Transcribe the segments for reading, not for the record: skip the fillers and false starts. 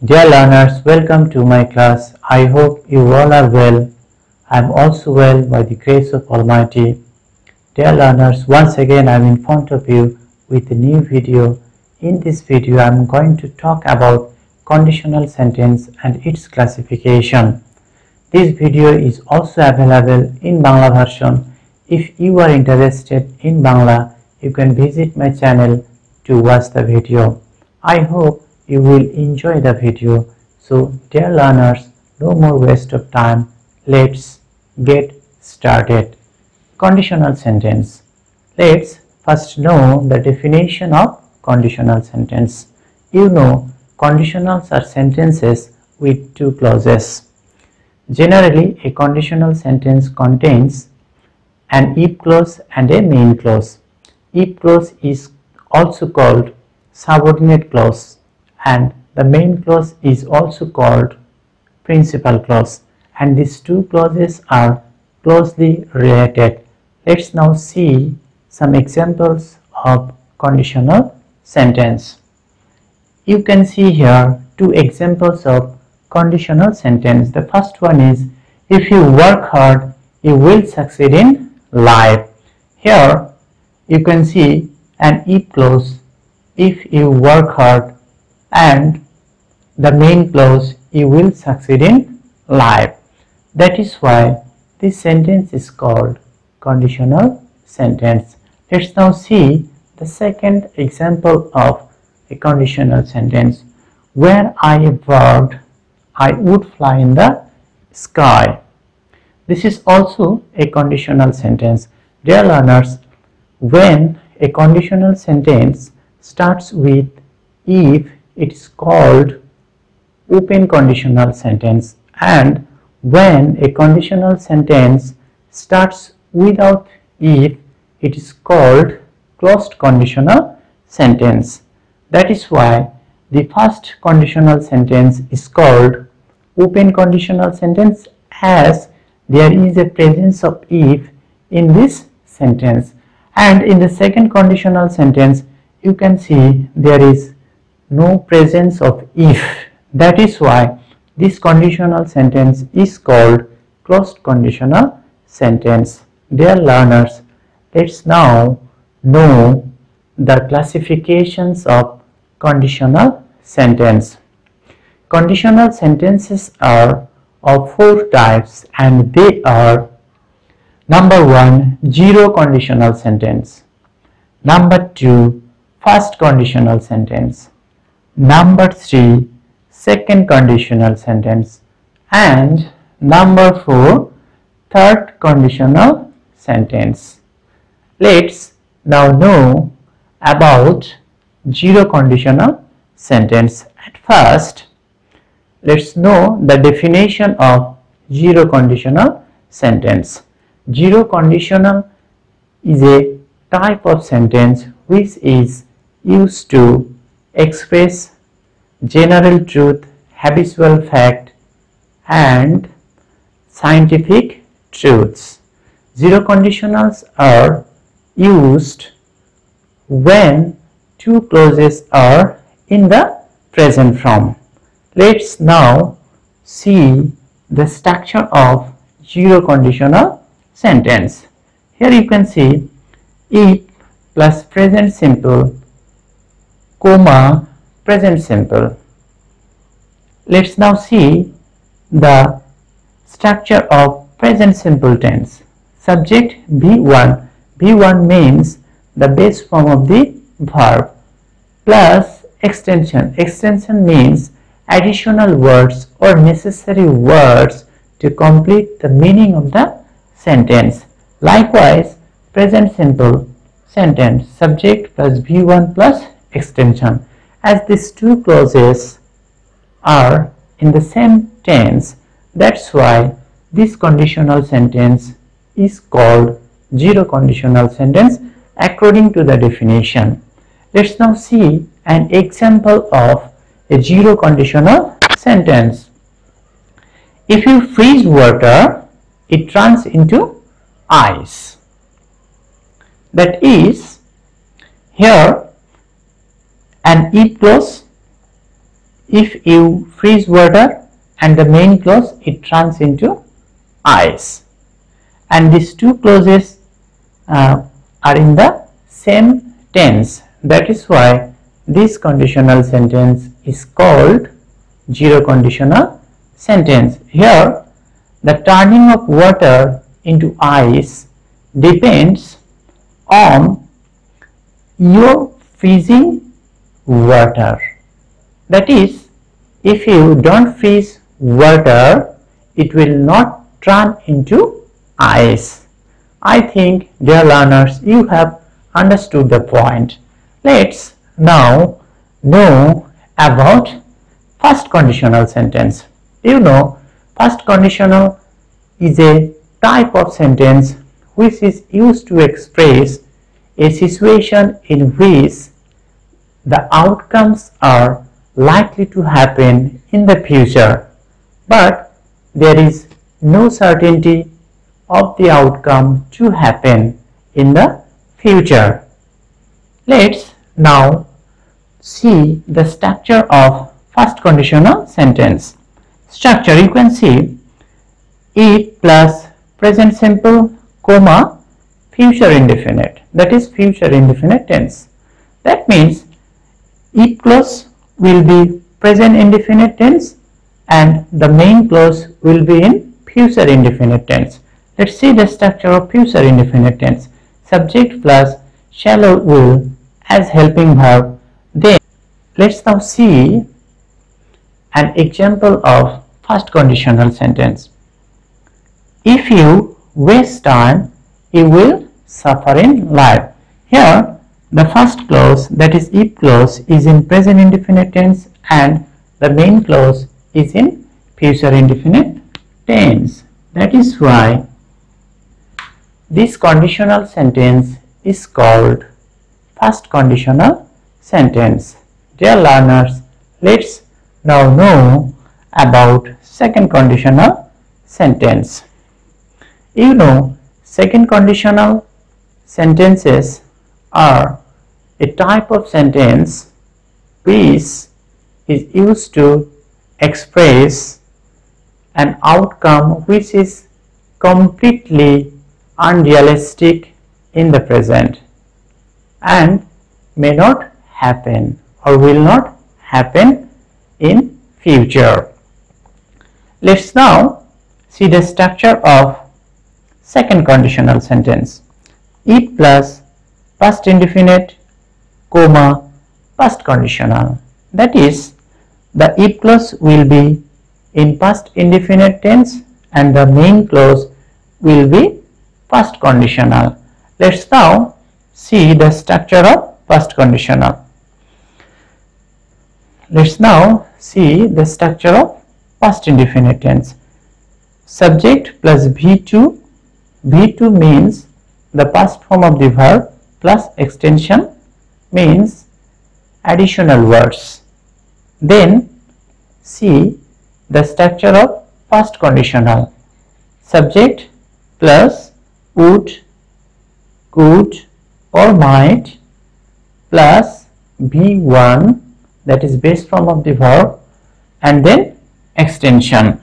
Dear learners, welcome to my class. I hope you all are well. I am also well by the grace of Almighty. Dear learners, once again I am in front of you with a new video. In this video I am going to talk about conditional sentence and its classification. This video is also available in Bangla version. If you are interested in Bangla, you can visit my channel to watch the video. I hope you will enjoy the video. So dear learners, no more waste of time. Let's get started. Conditional sentence. Let's first know the definition of conditional sentence. You know, conditionals are sentences with two clauses. Generally, a conditional sentence contains an if clause and a main clause. If clause is also called subordinate clause and the main clause is also called principal clause, and these two clauses are closely related. Let's now see some examples of conditional sentence. You can see here two examples of conditional sentence. The first one is, if you work hard, you will succeed in life. Here you can see an if clause, if you work hard, and the main clause, you will succeed in life. That is why this sentence is called conditional sentence. Let's now see the second example of a conditional sentence. Where I worked, I would fly in the sky. This is also a conditional sentence. Dear learners, when a conditional sentence starts with if, it is called open conditional sentence, and when a conditional sentence starts without if, it is called closed conditional sentence. That is why the first conditional sentence is called open conditional sentence, as there is a presence of if in this sentence, and in the second conditional sentence you can see there is no presence of if. That is why this conditional sentence is called closed conditional sentence. Dear learners, let's now know the classifications of conditional sentence. Conditional sentences are of four types, and they are: number 1, zero conditional sentence; number 2, first conditional sentence; number 3, second conditional sentence; and number 4, third conditional sentence. Let's now know about zero conditional sentence. At first, let's know the definition of zero conditional sentence. Zero conditional is a type of sentence which is used to express general truth, habitual fact, and scientific truths. Zero conditionals are used when two clauses are in the present form. Let's now see the structure of zero conditional sentence. Here you can see if plus present simple, comma, present simple. Let's now see the structure of present simple tense. Subject V1. V1 means the base form of the verb, plus extension. Extension means additional words or necessary words to complete the meaning of the sentence. Likewise, present simple sentence, subject plus V1 plus extension. As these two clauses are in the same tense, that's why this conditional sentence is called zero conditional sentence according to the definition. Let's now see an example of a zero conditional sentence. If you freeze water, it turns into ice. That is, here an if clause if you freeze water and the main clause, it turns into ice. And these two clauses are in the same tense. That is why this conditional sentence is called zero conditional sentence. Here, the turning of water into ice depends on your freezing water. That is, if you don't freeze water, it will not turn into ice. I think, dear learners, you have understood the point. Let's now know about first conditional sentence. You know, first conditional is a type of sentence which is used to express a situation in which the outcomes are likely to happen in the future, but there is no certainty of the outcome to happen in the future. Let's now see the structure of first conditional sentence. Structure, you can see it plus present simple, comma, future indefinite, that is future indefinite tense. That means if clause will be present indefinite tense and the main clause will be in future indefinite tense. Let's see the structure of future indefinite tense. Subject plus shall will as helping verb. Then let's now see an example of first conditional sentence. If you waste time, you will suffer in life. Here the first clause, that is if clause, is in present indefinite tense and the main clause is in future indefinite tense. That is why this conditional sentence is called first conditional sentence. Dear learners, let's now know about second conditional sentence. You know, second conditional sentences are a type of sentence which is used to express an outcome which is completely unrealistic in the present and may not happen or will not happen in future. Let's now see the structure of second conditional sentence. If plus past indefinite, comma, past conditional. That is, the if clause will be in past indefinite tense and the main clause will be past conditional. Let's now see the structure of past conditional. Let's now see the structure of past indefinite tense. Subject plus V2. V2 means the past form of the verb plus extension means additional words. Then see the structure of past conditional. Subject plus would, could or might plus V1, that is base form of the verb, and then extension.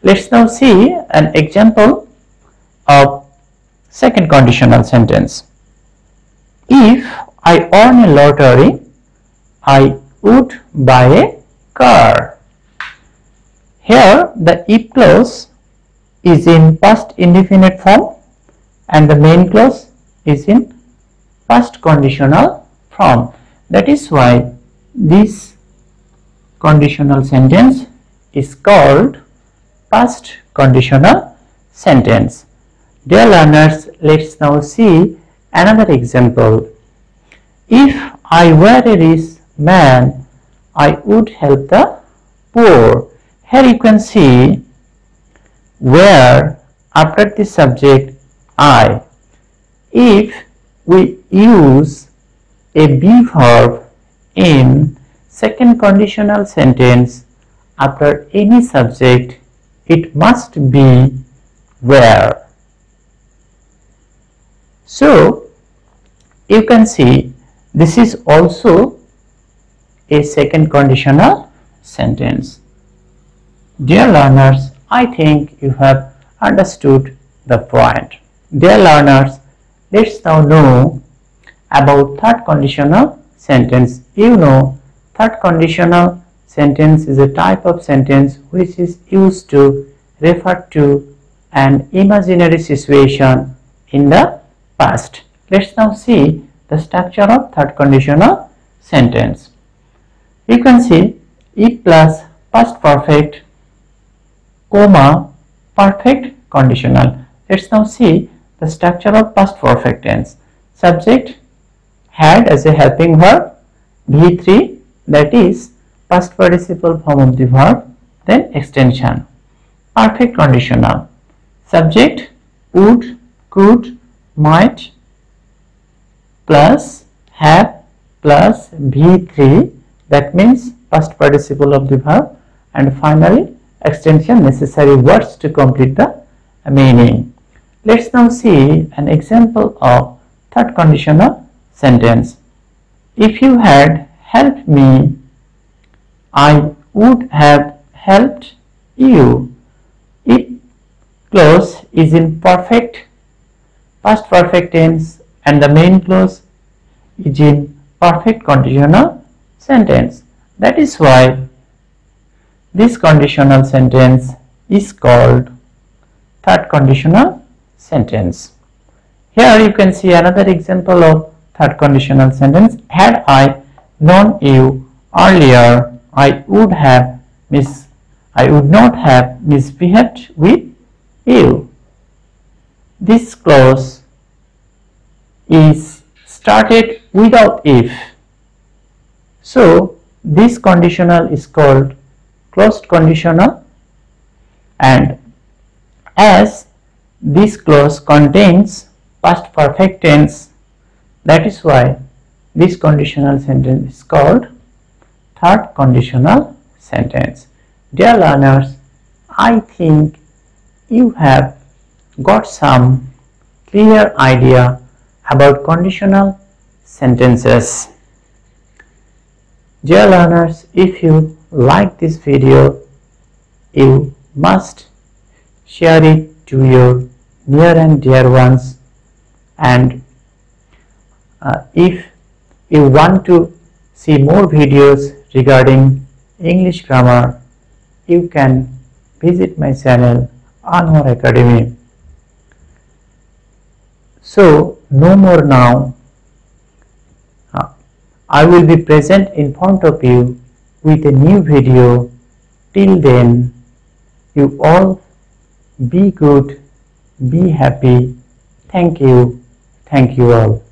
Let's now see an example of second conditional sentence. If I won a lottery, I would buy a car. Here the if clause is in past indefinite form and the main clause is in past conditional form. That is why this conditional sentence is called past conditional sentence. Dear learners, let's now see another example. If I were a rich man, I would help the poor. Here you can see where after the subject I, if we use a be verb in second conditional sentence after any subject, it must be where. So you can see this is also a second conditional sentence. Dear learners, I think you have understood the point. Dear learners, let's now know about third conditional sentence. You know, third conditional sentence is a type of sentence which is used to refer to an imaginary situation in the past. Let's now see the structure of third conditional sentence. You can see if plus past perfect, comma, perfect conditional. Let's now see the structure of past perfect tense. Subject had as a helping verb, V3, that is past participle form of the verb, then extension. Perfect conditional. Subject would, could, might, plus have, plus V3, that means past participle of the verb, and finally extension, necessary words to complete the meaning. Let's now see an example of third conditional sentence. If you had helped me, I would have helped you. If clause is in perfect past perfect tense and the main clause is in perfect conditional sentence. That is why this conditional sentence is called third conditional sentence. Here you can see another example of third conditional sentence. Had I known you earlier, I would not have misbehaved with you. This clause is started without if. So this conditional is called closed conditional, and as this clause contains past perfect tense, that is why this conditional sentence is called third conditional sentence. Dear learners, I think you have got some clear idea about conditional sentences. Dear learners, if you like this video, you must share it to your near and dear ones, and if you want to see more videos regarding English grammar, you can visit my channel Anwar Academy. So no more now. I will be present in front of you with a new video. Till then, you all be good, be happy. Thank you all.